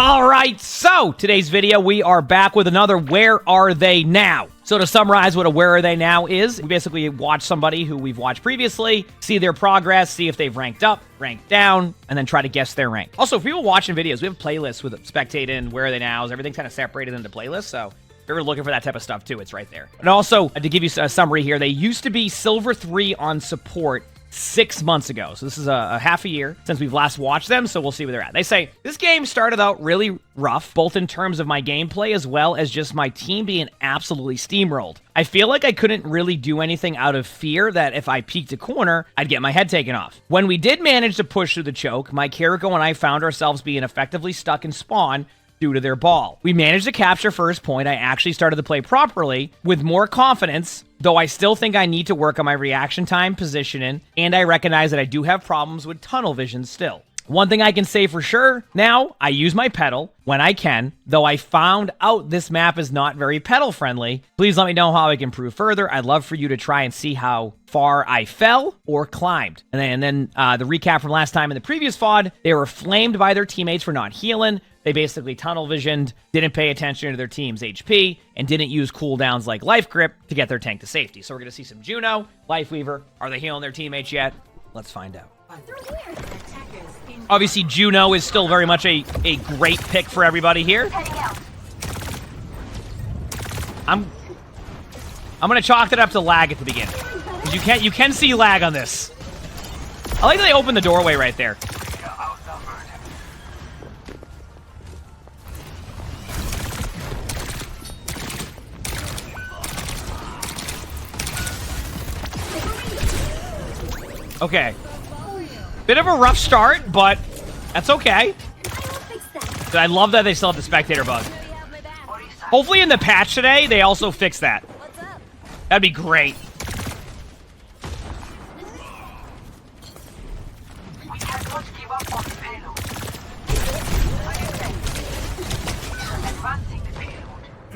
All right, so today's video, we are back with another Where Are They Now? So to summarize what a Where Are They Now is, we basically watch somebody who we've watched previously, see their progress, see if they've ranked up, ranked down, and then try to guess their rank. Also, for people watching videos, we have playlists with spectating, Where Are They Nows, everything's kind of separated into playlists, so if you're looking for that type of stuff too, it's right there. And also, to give you a summary here, they used to be Silver 3 on support 6 months ago. So this is a half a year since we've last watched them, so we'll see where they're at. They say, this game started out really rough, both in terms of my gameplay as well as just my team being absolutely steamrolled. I feel like I couldn't really do anything out of fear that if I peeked a corner, I'd get my head taken off. When we did manage to push through the choke, my Kiriko and I found ourselves being effectively stuck in spawn due to their ball. We managed to capture first point. I actually started to play properly with more confidence, though I still think I need to work on my reaction time, positioning, and I recognize that I do have problems with tunnel vision still. One thing I can say for sure now, I use my Petal when I can, though I found out this map is not very Petal friendly. Please let me know how I can improve further. I'd love for you to try and see how far I fell or climbed. And then the recap from last time in the previous VOD, they were flamed by their teammates for not healing. They basically tunnel visioned, didn't pay attention to their team's HP, and didn't use cooldowns like Life Grip to get their tank to safety. So we're going to see some Juno, Lifeweaver. Are they healing their teammates yet? Let's find out. Obviously, Juno is still very much a great pick for everybody here. I'm going to chalk it up to lag at the beginning. Because you can see lag on this. I like that they opened the doorway right there. Okay. Bit of a rough start, but that's okay. I love that they still have the spectator bug. Hopefully in the patch today, they also fix that. That'd be great.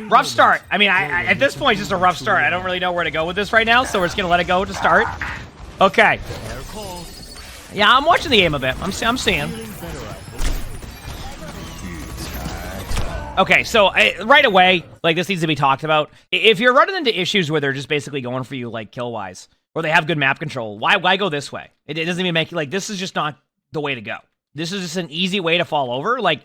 Rough start. I mean, at this point, it's just a rough start. I don't really know where to go with this right now, so we're just going to let it go to start. Okay. Yeah, I'm watching the game a bit. I'm seeing. Okay, so right away, like, this needs to be talked about. If you're running into issues where they're just basically going for you, like, kill-wise, or they have good map control, why go this way? It doesn't even make, like, this is just not the way to go. This is just an easy way to fall over. Like,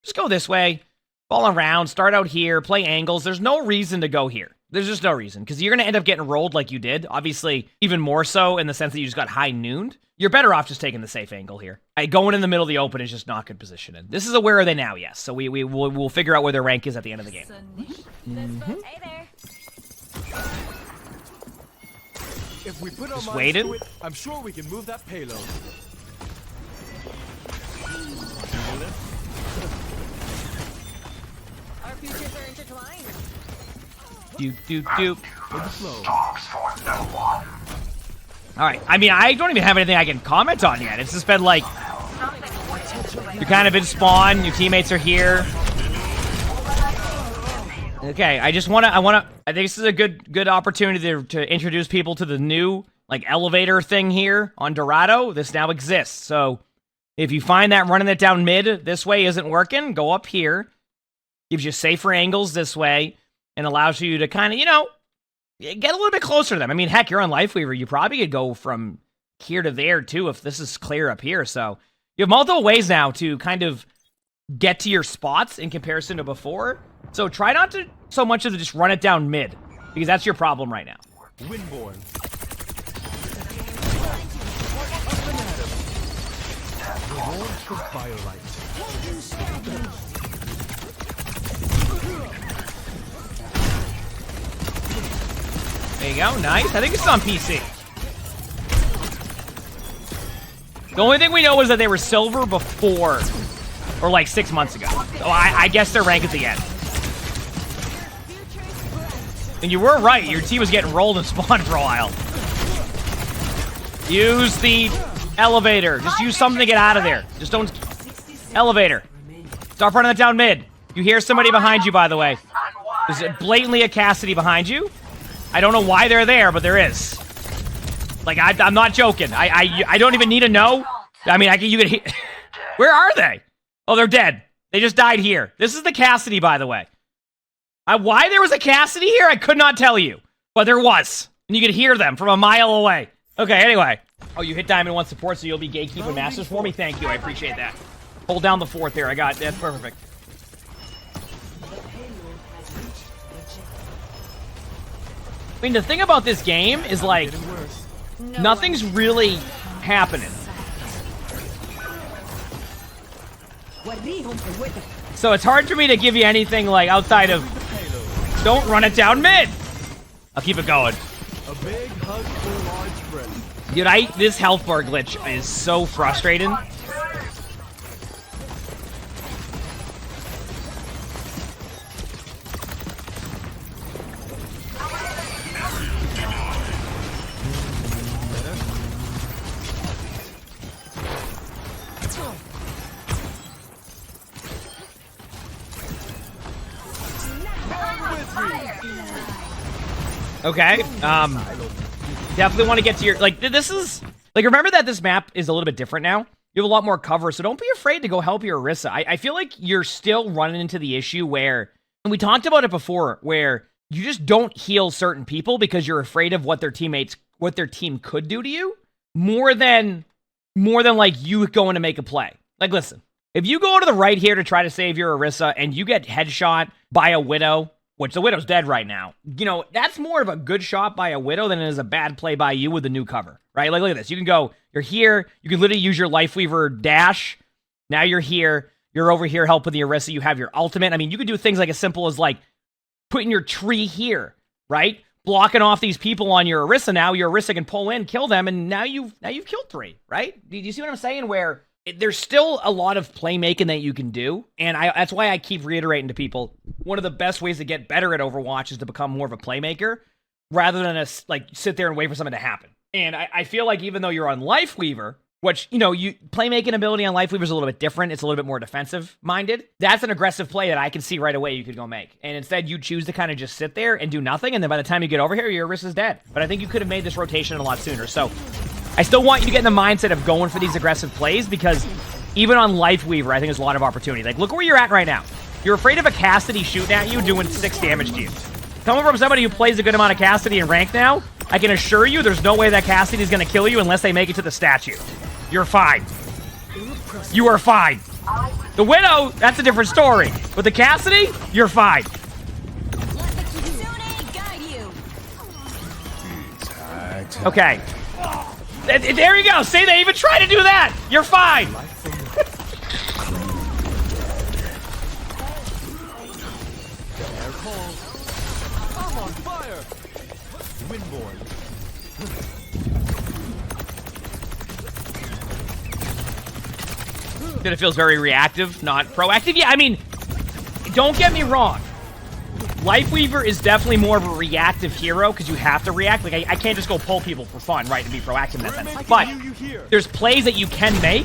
just go this way, fall around, start out here, play angles. There's no reason to go here. There's just no reason, because you're going to end up getting rolled like you did. Obviously, even more so in the sense that you just got high nooned. You're better off just taking the safe angle here. Going in the middle of the open is just not good positioning. This is a Where Are They Now, yes. So we'll figure out where their rank is at the end of the game. Hey there. If we put our Just minds waiting. to it, I'm sure we can move that payload. Our futures are intertwined. Doop. All right. I mean, I don't even have anything I can comment on yet. It's just been like, you're kind of in spawn. Your teammates are here. Okay. I think this is a good opportunity to introduce people to the new, like, elevator thing here on Dorado. This now exists. So if you find that running it down mid this way isn't working, go up here. Gives you safer angles this way and allows you to kind of, you know, get a little bit closer to them. I mean, heck, you're on Lifeweaver. You probably could go from here to there, too, if this is clear up here. So you have multiple ways now to kind of get to your spots in comparison to before. So try not to so much as just run it down mid, because that's your problem right now. Windborn. Reward for Firelight. There you go. Nice. I think it's on PC. The only thing we know is that they were silver before, or like 6 months ago. So I guess their rank at the end. And you were right. Your team was getting rolled and spawned for a while. Use the elevator. Just use something to get out of there. Just don't... Elevator. Start running it down mid. You hear somebody behind you, by the way. There's blatantly a Cassidy behind you. I don't know why they're there, but there is. Like, I'm not joking. I don't even need to know. I mean, you could... Where are they? Oh, they're dead. They just died here. This is the Cassidy, by the way. Why there was a Cassidy here, I could not tell you. But there was. And you could hear them from a mile away. Okay, anyway. Oh, you hit Diamond 1 support, so you'll be Gatekeeper Masters for me? Thank you, I appreciate that. Hold down the 4th there. I got it. That's perfect. I mean, the thing about this game is, like, nothing's really happening. So it's hard for me to give you anything, like, outside of... Don't run it down mid! I'll keep it going. A big hug for large friend. Dude, this health bar glitch is so frustrating. Okay, definitely want to get to your, like, this is, like, remember that this map is a little bit different now? You have a lot more cover, so don't be afraid to go help your Orisa. I feel like you're still running into the issue where, and we talked about it before, where you just don't heal certain people because you're afraid of what their team could do to you, more than, like, you going to make a play. Like, listen, if you go to the right here to try to save your Orisa and you get headshot by a Widow, which the Widow's dead right now, you know, that's more of a good shot by a Widow than it is a bad play by you with the new cover, right? Like, look at this. You can go, you're here, you can literally use your Lifeweaver dash. Now you're here, you're over here helping the Orisa, you have your ultimate. I mean, you could do things like as simple as, like, putting your tree here, right? Blocking off these people on your Orisa now, your Orisa can pull in, kill them, and now you've killed 3, right? Do you see what I'm saying? Where there's still a lot of playmaking that you can do, and that's why I keep reiterating to people, one of the best ways to get better at Overwatch is to become more of a playmaker, rather than like, sit there and wait for something to happen. And I feel like even though you're on Lifeweaver, which, you know, playmaking ability on Lifeweaver is a little bit different, it's a little bit more defensive-minded, that's an aggressive play that I can see right away you could go make. And instead, you choose to kind of just sit there and do nothing, and then by the time you get over here, your Orisa's dead. But I think you could have made this rotation a lot sooner, so I still want you to get in the mindset of going for these aggressive plays, because even on Lifeweaver, I think there's a lot of opportunity. Like, look where you're at right now. You're afraid of a Cassidy shooting at you doing 6 damage to you. Coming from somebody who plays a good amount of Cassidy in rank now, I can assure you there's no way that Cassidy's going to kill you unless they make it to the statue. You're fine. You are fine. The Widow, that's a different story. But the Cassidy, you're fine. Okay. There you go. See, they even try to do that. You're fine. I'm on fire. Windborn. That it feels very reactive, not proactive. Yeah, I mean, don't get me wrong. Lifeweaver is definitely more of a reactive hero because you have to react. Like, I can't just go pull people for fun, right, and be proactive in that sense. But there's plays that you can make,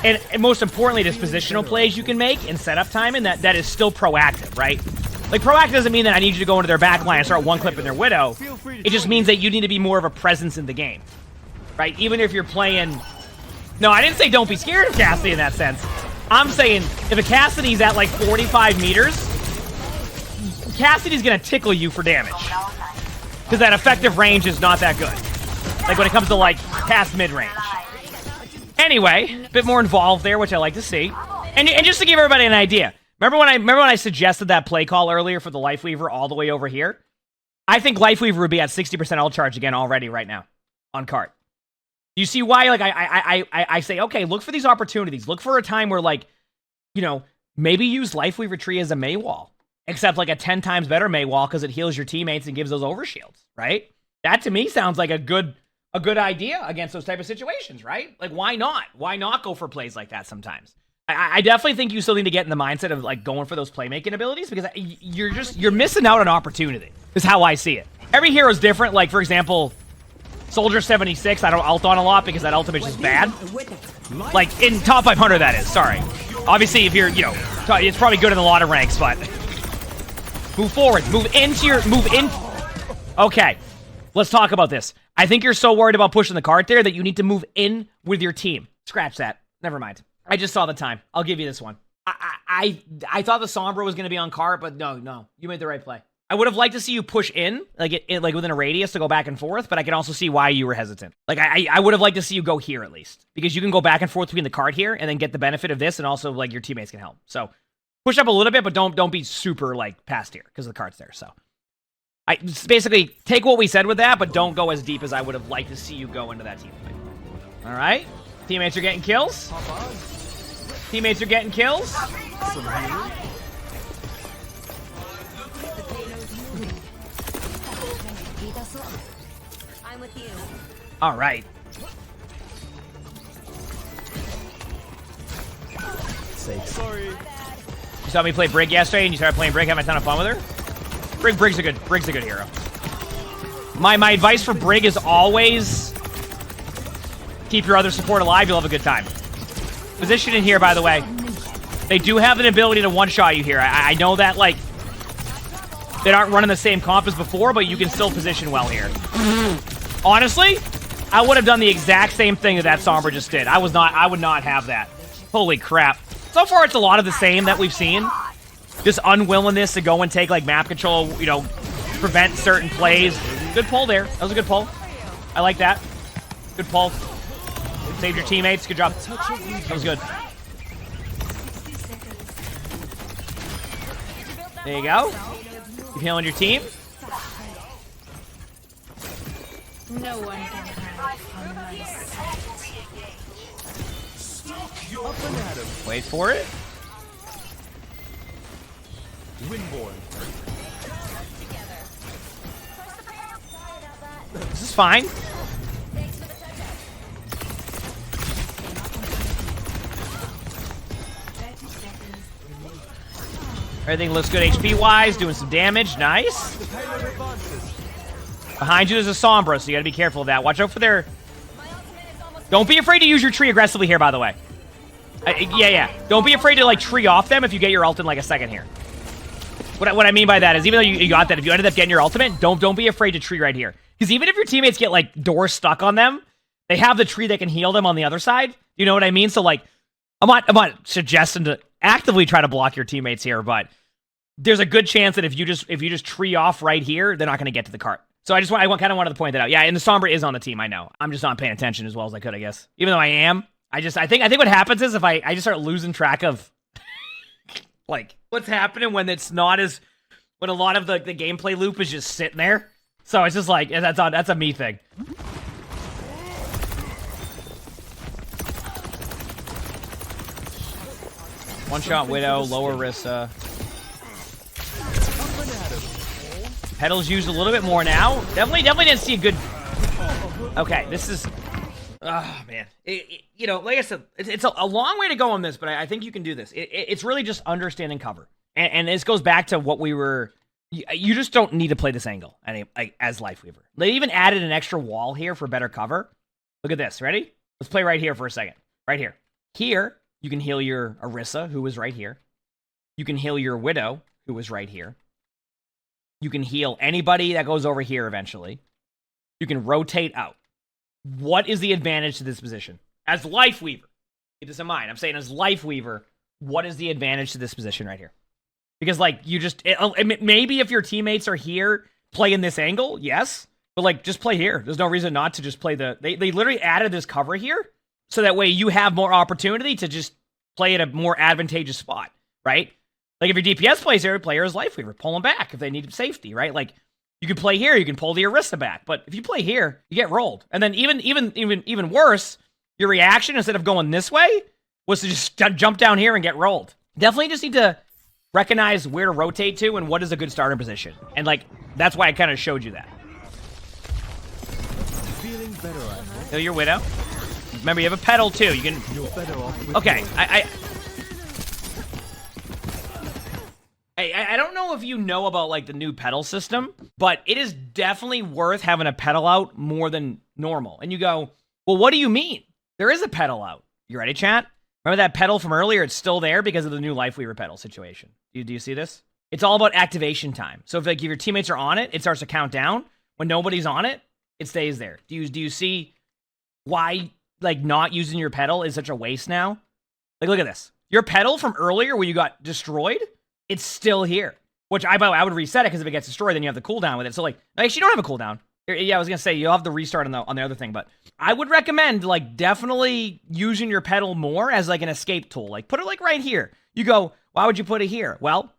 and most importantly, there's positional plays you can make and setup time, and that is still proactive, right? Like, proactive doesn't mean that I need you to go into their back line and start one-clipping their Widow. It just means that you need to be more of a presence in the game, right? Even if you're playing... No, I didn't say don't be scared of Cassidy in that sense. I'm saying if a Cassidy's at, like, 45 meters... Cassidy's gonna tickle you for damage. Because that effective range is not that good. Like when it comes to like past mid-range. Anyway, a bit more involved there, which I like to see. And just to give everybody an idea, remember when I suggested that play call earlier for the Lifeweaver all the way over here? I think Lifeweaver would be at 60% ult charge again already right now on cart. You see why? Like I say, okay, look for these opportunities. Look for a time where, like, you know, maybe use Lifeweaver tree as a Mei wall. Except like a 10 times better Mei wall because it heals your teammates and gives those overshields, right? That to me sounds like a good idea against those type of situations, right? Like, why not? Why not go for plays like that sometimes? I definitely think you still need to get in the mindset of like going for those playmaking abilities because you're missing out on opportunity. Is how I see it. Every hero's different. Like, for example, Soldier 76, I don't ult on a lot because that ultimate is bad. Like in top 500, that is. Sorry. Obviously, if you're, you know, it's probably good in a lot of ranks, but. Move forward. Move in. Okay. Let's talk about this. I think you're so worried about pushing the cart there that you need to move in with your team. Scratch that. Never mind. I just saw the time. I'll give you this one. I thought the Sombra was going to be on cart, but no. You made the right play. I would have liked to see you push in, like like within a radius to go back and forth, but I can also see why you were hesitant. Like, I would have liked to see you go here at least, because you can go back and forth between the cart here and then get the benefit of this, and also, like, your teammates can help. So, push up a little bit, but don't be super, like, past here, because the cart's there, so. I basically, take what we said with that, but don't go as deep as I would have liked to see you go into that team fight. All right? Teammates are getting kills. Teammates are getting kills. I'm with you. All right. Sorry. You saw me play Brig yesterday, and you started playing Brig, having a ton of fun with her? Brig's a good hero. My advice for Brig is always keep your other support alive. You'll have a good time. Position in here, by the way. They do have an ability to one-shot you here. I know that, like, they aren't running the same comp as before, but you can still position well here. Honestly, I would have done the exact same thing that Sombra just did. I would not have that. Holy crap. So far, it's a lot of the same that we've seen. This unwillingness to go and take, like, map control, you know, prevent certain plays. Good pull there. That was a good pull. I like that. Good pull. Saved your teammates. Good job. That was good. There you go. Keep healing your team. No one can hide from my sight. Wait for it. Windborn. This is fine. Everything looks good HP-wise, doing some damage. Nice. Behind you there's a Sombra, so you gotta be careful of that. Watch out for their... Don't be afraid to use your tree aggressively here, by the way. Yeah. Don't be afraid to, like, tree off them if you get your ult in, like, a second here. What I mean by that is, even though you got that, if you ended up getting your ultimate, don't be afraid to tree right here. Because even if your teammates get, like, doors stuck on them, they have the tree that can heal them on the other side. You know what I mean? So, like, I'm not suggesting to actively try to block your teammates here, but there's a good chance that if you just tree off right here, they're not going to get to the cart. So I kind of wanted to point that out. Yeah, and the Sombra is on the team, I know. I'm just not paying attention as well as I could, I guess. Even though I am. I think what happens is if I just start losing track of like what's happening when it's not as when a lot of the gameplay loop is just sitting there. So it's just like that's a me thing. One shot Widow, lower Rissa. Petal's used a little bit more now. Definitely didn't see a good... Okay, this is... Oh, man. You know, like I said, it's a long way to go on this, but I think you can do this. It's really just understanding cover. And this goes back to what we were... You just don't need to play this angle as Lifeweaver. They even added an extra wall here for better cover. Look at this. Ready? Let's play right here for a second. Right here. Here, you can heal your Orisa, who was right here. You can heal your Widow, who was right here. You can heal anybody that goes over here eventually. You can rotate out. What is the advantage to this position? As Lifeweaver, keep this in mind. I'm saying as Lifeweaver, what is the advantage to this position right here? Because, like, you just... maybe if your teammates are here, play in this angle, yes. But, like, just play here. There's no reason not to just play the... They literally added this cover here, so that way you have more opportunity to just play at a more advantageous spot, right? Like, if your DPS plays here, player is Lifeweaver. Pull them back if they need safety, right? Like, you can play here, you can pull the Orisa back. But if you play here, you get rolled. And then even worse, your reaction, instead of going this way, was to just jump down here and get rolled. Definitely just need to recognize where to rotate to and what is a good starting position. And, like, that's why I kind of showed you that. Feeling better, Kill your Widow. Remember, you have a Petal, too. You can... You're better off with Okay, I don't know if you know about, like, the new Petal system, but it is definitely worth having a Petal out more than normal. And you go, well, what do you mean? There is a Petal out. You ready, chat? Remember that Petal from earlier? It's still there because of the new Lifeweaver Petal situation. Do you see this? It's all about activation time. So if, like, if your teammates are on it, it starts to count down. When nobody's on it, it stays there. Do you see why, like, not using your Petal is such a waste now? Like, look at this. Your Petal from earlier where you got destroyed, it's still here. Which I would reset it because if it gets destroyed, then you have the cooldown with it. So like, actually, you don't have a cooldown. Yeah, I was gonna say you'll have the restart on the other thing, but I would recommend like definitely using your Petal more as like an escape tool. Like put it like right here. You go, why would you put it here? Well,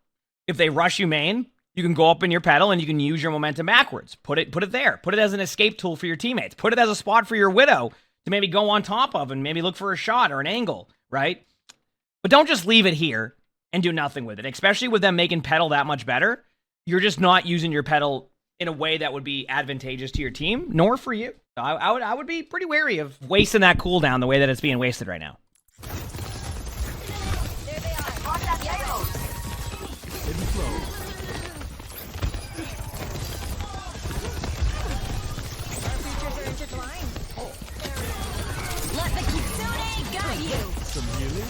if they rush you main, you can go up in your Petal and you can use your momentum backwards. Put it there. Put it as an escape tool for your teammates. Put it as a spot for your Widow to maybe go on top of and maybe look for a shot or an angle, right? But don't just leave it here and do nothing with it, especially with them making Petal that much better. You're just not using your Petal in a way that would be advantageous to your team, nor for you. So I would be pretty wary of wasting that cooldown the way that it's being wasted right now. There they are. Watch that yellow. Hidden flow. Our features are intertwined. Let the kitsune guide you. Some healing.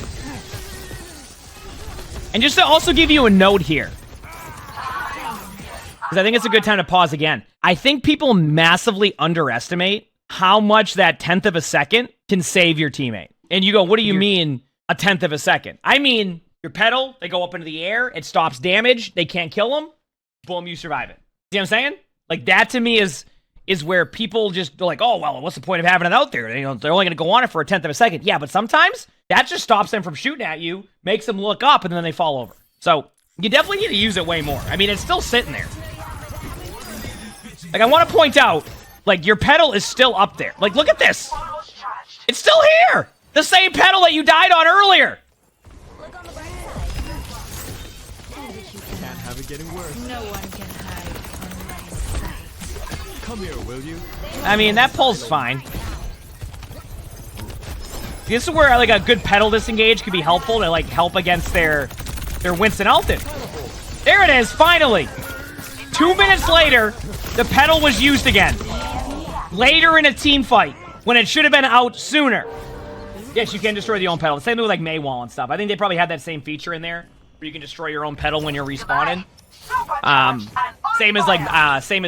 And just to also give you a note here, because I think it's a good time to pause again. I think people massively underestimate how much that 10th of a second can save your teammate. And you go, what do you mean a 10th of a second? I mean, your Petal, they go up into the air, it stops damage, they can't kill them, boom, you survive it. See what I'm saying? Like that to me is where people just are like, oh, well, what's the point of having it out there? You know, they're only going to go on it for a 10th of a second. Yeah, but sometimes that just stops them from shooting at you, makes them look up, and then they fall over. So you definitely need to use it way more. I mean, it's still sitting there. Like, I want to point out, like, your Petal is still up there. Like, look at this. It's still here. The same Petal that you died on earlier. Look on the bright side. Can't have it getting worse. No one can hide from my sight. Come here, will you? I mean, that pull's fine. This is where, like, a good Petal disengage could be helpful to, like, help against their Winston Alton. There it is, finally. 2 minutes later, the Petal was used again. Later in a team fight, when it should have been out sooner. Yes, you can destroy your own Petal. The same thing with like Maywall and stuff. I think they probably had that same feature in there, where you can destroy your own Petal when you're respawning. Same as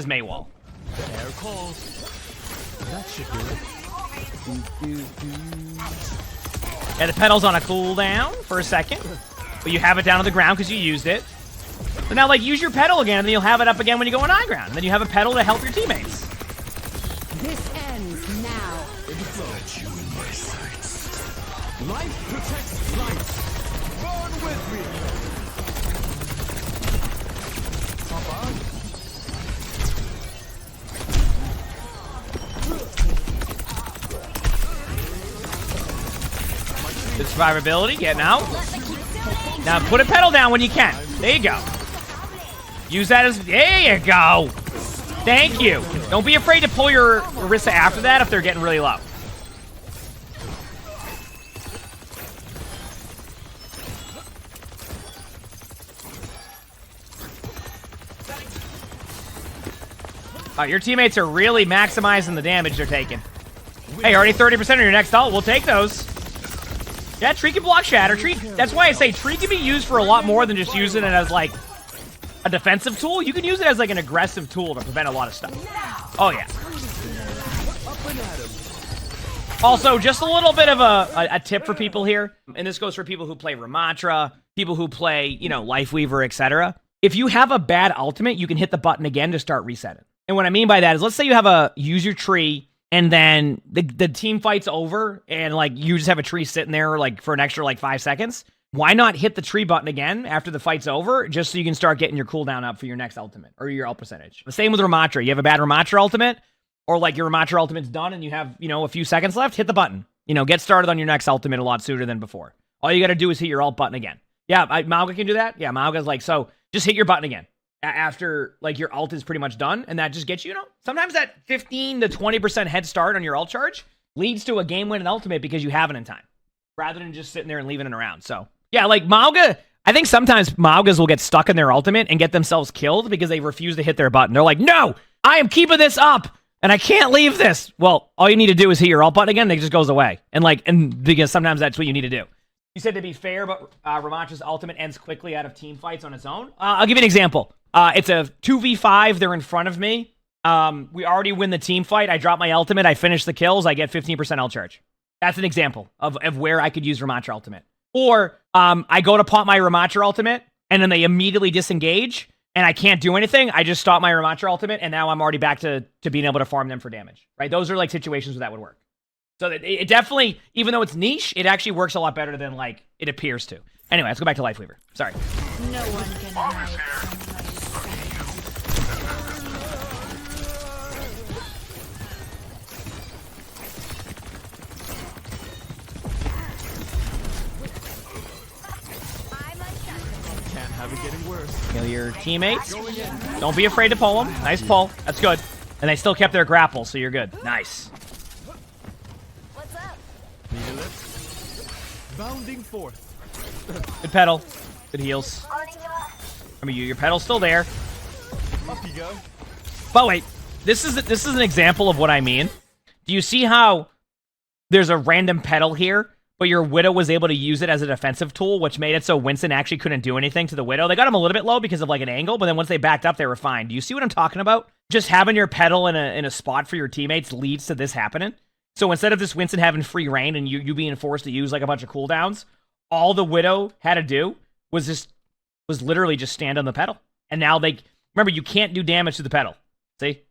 Maywall. Air calls. That should do it. Yeah, the Petal's on a cooldown for a second, but you have it down on the ground because you used it. So now, like, use your Petal again, and then you'll have it up again when you go on high ground. And then you have a Petal to help your teammates. This ends now. Let you in my sights. Life protects life. Burn with me. Good survivability, getting out. Now put a Petal down when you can. There you go. Use that as... There you go. Thank you. Don't be afraid to pull your Orisa after that if they're getting really low. Your teammates are really maximizing the damage they're taking. Hey, already 30% on your next ult. We'll take those. Yeah, Tree can block Shatter. Tree, that's why I say Tree can be used for a lot more than just using it as, like, a defensive tool. You can use it as, like, an aggressive tool to prevent a lot of stuff. Oh, yeah. Also, just a little bit of a tip for people here, and this goes for people who play Ramatra, people who play, you know, Lifeweaver, etc. If you have a bad ultimate, you can hit the button again to start resetting. And what I mean by that is, let's say you have a use your tree, and then the team fight's over, and, like, you just have a tree sitting there, like, for an extra, like, 5 seconds. Why not hit the tree button again after the fight's over, just so you can start getting your cooldown up for your next ultimate, or your ult percentage. The same with Ramatra. You have a bad Ramatra ultimate, or, like, your Ramatra ultimate's done, and you have, you know, a few seconds left, hit the button. You know, get started on your next ultimate a lot sooner than before. All you gotta do is hit your ult button again. Yeah, Mauga can do that. Yeah, Mauga's like, so, just hit your button again. After, like, your ult is pretty much done, and that just gets you know, sometimes that 15 to 20% head start on your ult charge leads to a game-winning ultimate because you have it in time, rather than just sitting there and leaving it around. So, yeah, like, Mauga, I think sometimes Maugas will get stuck in their ultimate and get themselves killed because they refuse to hit their button. They're like, no, I am keeping this up, and I can't leave this. Well, all you need to do is hit your ult button again, and it just goes away. And because sometimes that's what you need to do. You said to be fair, but Ramatra's ultimate ends quickly out of team fights on its own. I'll give you an example. It's a 2v5. They're in front of me. We already win the team fight. I drop my ultimate. I finish the kills. I get 15% ult charge. That's an example of where I could use Ramatra ultimate. Or I go to pop my Rematcher ultimate, and then they immediately disengage, and I can't do anything. I just stop my Rematcher ultimate, and now I'm already back to being able to farm them for damage, right? Those are like situations where that would work. So it definitely, even though it's niche, it actually works a lot better than like it appears to. Anyway, let's go back to Lifeweaver. Sorry. No one can hide from my Can't have it getting worse. Kill your teammates. Don't be afraid to pull them. Nice pull. That's good. And they still kept their grapple, so you're good. Nice. What's up? Need a lift? Bounding forth. Good Petal. Good heals. I mean, your Petal's still there. Up you go. But wait, this is an example of what I mean. Do you see how there's a random Petal here, but your Widow was able to use it as a defensive tool, which made it so Winston actually couldn't do anything to the Widow? They got him a little bit low because of like an angle, but then once they backed up, they were fine. Do you see what I'm talking about? Just having your Petal in a spot for your teammates leads to this happening. So instead of this Winston having free reign and you being forced to use like a bunch of cooldowns, all the Widow had to do was literally just stand on the Petal. And now remember, you can't do damage to the Petal. See?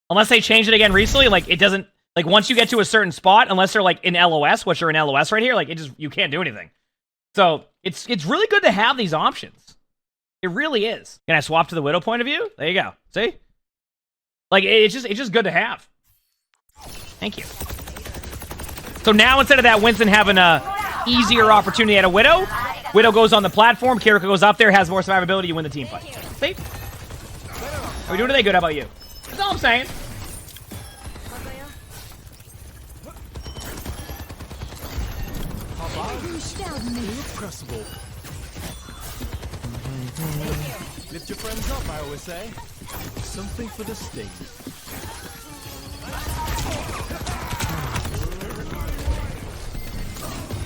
Unless they changed it again recently, like it doesn't, like once you get to a certain spot, unless they're like in LOS, which are in LOS right here, like you can't do anything. So it's really good to have these options. It really is. Can I swap to the Widow point of view? There you go. See? Like it's just good to have. Thank you. So now instead of that Winston having a easier opportunity at a Widow, Widow goes on the platform, Kiriko goes up there, has more survivability, you win the team fight. See? Are we doing today good? How about you? That's all I'm saying. Irrepressible. Lift your friends up, I always say. Something for the state.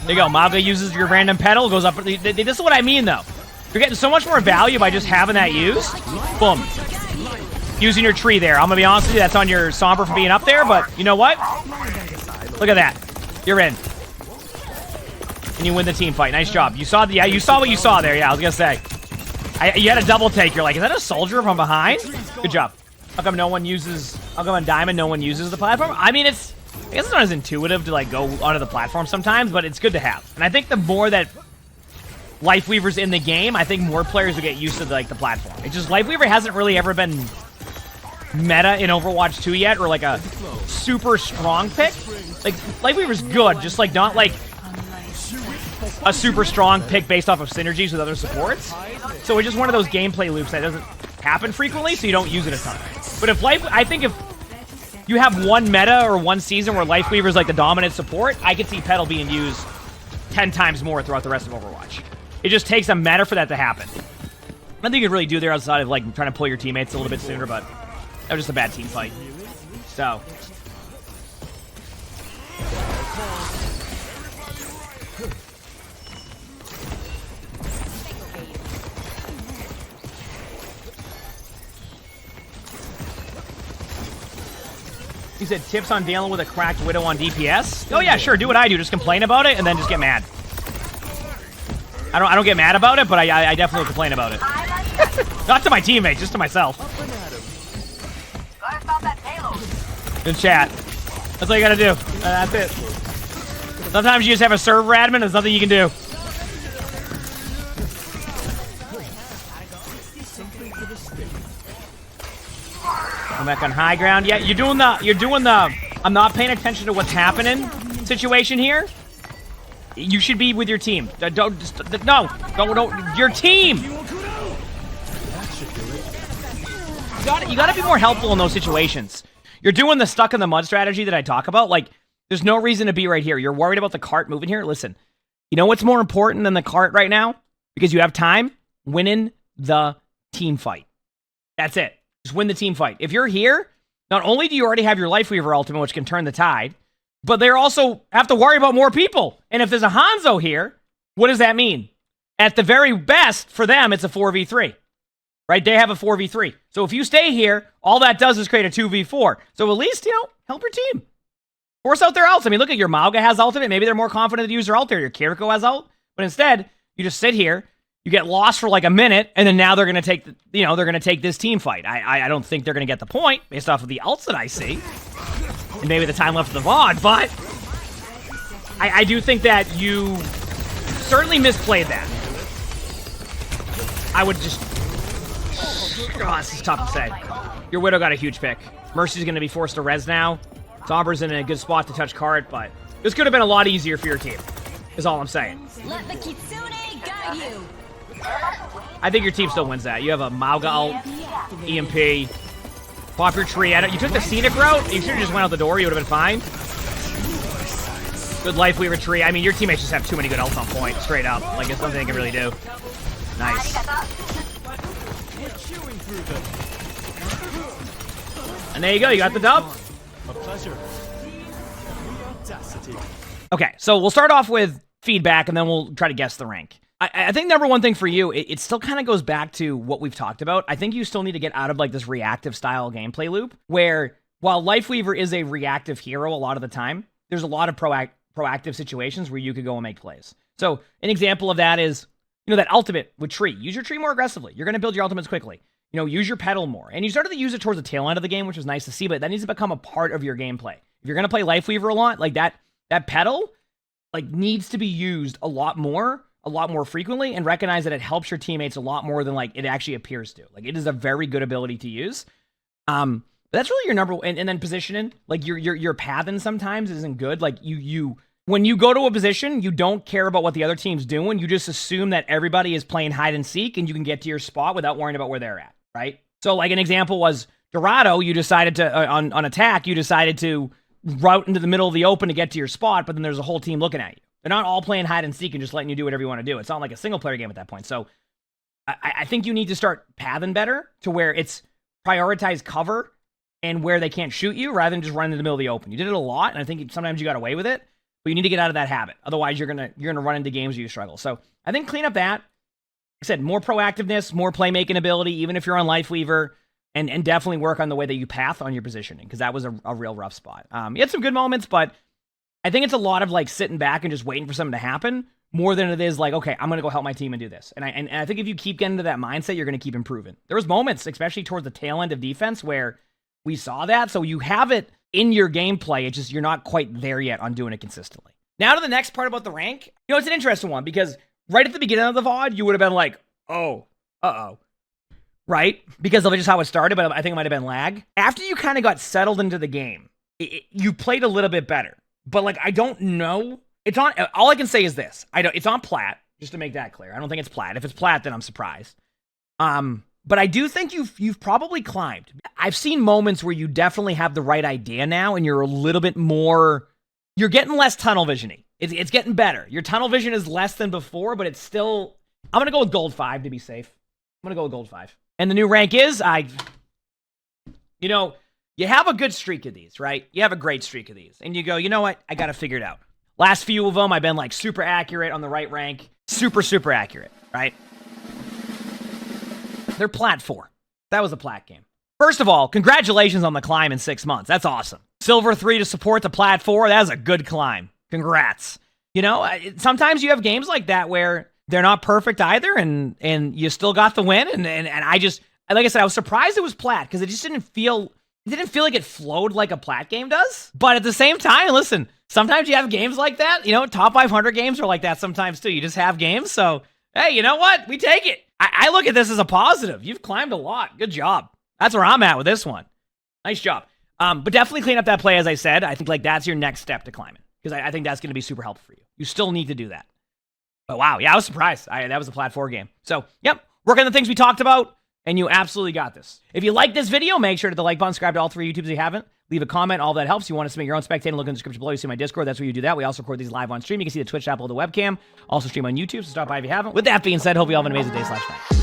There you go. Maga uses your random Petal, goes up. This is what I mean, though. You're getting so much more value by just having that used. Boom. Using your tree there. I'm going to be honest with you, that's on your Somber for being up there, but you know what? Look at that. You're in. And you win the team fight. Nice job. You saw you saw what you saw there. Yeah, I was going to say. You had a double take. You're like, is that a soldier from behind? Good job. How come on Diamond no one uses the platform? I mean, I guess it's not as intuitive to like go onto the platform sometimes, but it's good to have. And I think the more that Lifeweaver's in the game, I think more players will get used to like the platform. It's just Lifeweaver hasn't really ever been meta in Overwatch 2 yet, or like a super strong pick. Like Lifeweaver's good, just like not like a super strong pick based off of synergies with other supports. So it's just one of those gameplay loops that doesn't happen frequently, so you don't use it a ton. But I think if you have one meta or one season where Lifeweaver is like the dominant support, I could see Petal being used 10 times more throughout the rest of Overwatch. It just takes a meta for that to happen. Nothing you can really do there outside of like trying to pull your teammates a little bit sooner, but that was just a bad team fight. So. He said tips on dealing with a cracked Widow on DPS. Oh yeah, sure. Do what I do. Just complain about it and then just get mad. I don't get mad about it, but I definitely complain about it. Not to my teammates, just to myself. Good chat. That's all you gotta do. That's it. Sometimes you just have a server admin. There's nothing you can do. Come back on high ground. Yeah, you're doing the I'm not paying attention to what's happening situation here. You should be with your team. Don't your team. You gotta be more helpful in those situations. You're doing the stuck in the mud strategy that I talk about. Like, there's no reason to be right here. You're worried about the cart moving here. Listen, you know what's more important than the cart right now? Because you have time? Winning the team fight. That's it. Just win the team fight. If you're here, not only do you already have your Lifeweaver ultimate, which can turn the tide, but they also have to worry about more people. And if there's a Hanzo here, what does that mean? At the very best, for them, it's a 4v3. Right? They have a 4v3. So if you stay here, all that does is create a 2v4. So at least, help your team. Force out their ults. I mean, look at your Mauga has ultimate. Maybe they're more confident to use their ult there. Your Kiriko has ult. But instead, you just sit here, you get lost for like a minute, and then now they're going to take, they're going to take this team fight. I don't think they're going to get the point based off of the ults that I see, and maybe the time left of the VOD, but I do think that you certainly misplayed that. I would just, this is tough to say. Your Widow got a huge pick. Mercy's going to be forced to res now. Sombra's in a good spot to touch card, but this could have been a lot easier for your team, is all I'm saying. Let the Kitsune guide you. I think your team still wins that. You have a Mauga ult, EMP, pop your tree. You took the scenic route. You should have just went out the door. You would have been fine. Good Lifeweaver tree. I mean, your teammates just have too many good ults on point, straight up. Like, it's nothing they can really do. Nice. And there you go. You got the dub. A pleasure. Okay, so we'll start off with feedback, and then we'll try to guess the rank. I think number one thing for you, it still kind of goes back to what we've talked about. I think you still need to get out of like this reactive style gameplay loop, where while Lifeweaver is a reactive hero a lot of the time, there's a lot of proactive situations where you could go and make plays. So an example of that is, that ultimate with tree. Use your tree more aggressively. You're going to build your ultimates quickly. Use your Petal more. And you started to use it towards the tail end of the game, which was nice to see, but that needs to become a part of your gameplay. If you're going to play Lifeweaver a lot, like that Petal, like, needs to be used a lot more frequently, and recognize that it helps your teammates a lot more than like it actually appears to. Like, it is a very good ability to use. But that's really your number one. And then positioning, like your pathing sometimes isn't good. Like when you go to a position, you don't care about what the other team's doing. You just assume that everybody is playing hide and seek, and you can get to your spot without worrying about where they're at, right? So like an example was Dorado. You decided to on attack. You decided to route into the middle of the open to get to your spot, but then there's a whole team looking at you. They're not all playing hide and seek and just letting you do whatever you want to do. It's not like a single player game at that point. So I think you need to start pathing better to where it's prioritize cover and where they can't shoot you rather than just running in the middle of the open. You did it a lot, and I think sometimes you got away with it, but you need to get out of that habit. Otherwise, you're gonna run into games where you struggle. So I think clean up that. Like I said, more proactiveness, more playmaking ability, even if you're on Lifeweaver. And definitely work on the way that you path on your positioning, because that was a real rough spot. You had some good moments, but I think it's a lot of like sitting back and just waiting for something to happen more than it is like, okay, I'm going to go help my team and do this. And I think if you keep getting to that mindset, you're going to keep improving. There was moments, especially towards the tail end of defense, where we saw that. So you have it in your gameplay. It's just you're not quite there yet on doing it consistently. Now to the next part about the rank. It's an interesting one, because right at the beginning of the VOD, you would have been like, oh, uh-oh. Right? Because of just how it started, but I think it might have been lag. After you kind of got settled into the game, you played a little bit better. But like, I don't know. It's on. All I can say is this. It's on plat, just to make that clear. I don't think it's plat. If it's plat, then I'm surprised. But I do think you've probably climbed. I've seen moments where you definitely have the right idea now, and you're a little bit more. You're getting less tunnel vision-y. It's getting better. Your tunnel vision is less than before, but it's still. I'm gonna go with gold 5 to be safe. I'm gonna go with gold 5. And the new rank is, you have a good streak of these, right? You have a great streak of these. And you go, you know what? I got to figure it out. Last few of them, I've been like super accurate on the right rank. Super, super accurate, right? They're plat 4. That was a plat game. First of all, congratulations on the climb in 6 months. That's awesome. Silver 3 to support the plat 4. That was a good climb. Congrats. Sometimes you have games like that where they're not perfect either, and you still got the win. And I just, like I said, I was surprised it was plat, because it just didn't feel like it flowed like a plat game does. But at the same time, listen, sometimes you have games like that. Top 500 games are like that sometimes too. You just have games. So, hey, you know what? We take it. I look at this as a positive. You've climbed a lot. Good job. That's where I'm at with this one. Nice job. But definitely clean up that play, as I said. I think like that's your next step to climbing, because I think that's going to be super helpful for you. You still need to do that. But wow, yeah, I was surprised. That was a plat 4 game. So, yep, work on the things we talked about, and you absolutely got this. If you like this video, make sure to hit the like button, subscribe to all 3 YouTubes if you haven't. Leave a comment, all that helps. You want to submit your own spectator, look in the description below. You see my Discord, that's where you do that. We also record these live on stream. You can see the Twitch app below the webcam. Also stream on YouTube, so stop by if you haven't. With that being said, hope you all have an amazing day /night.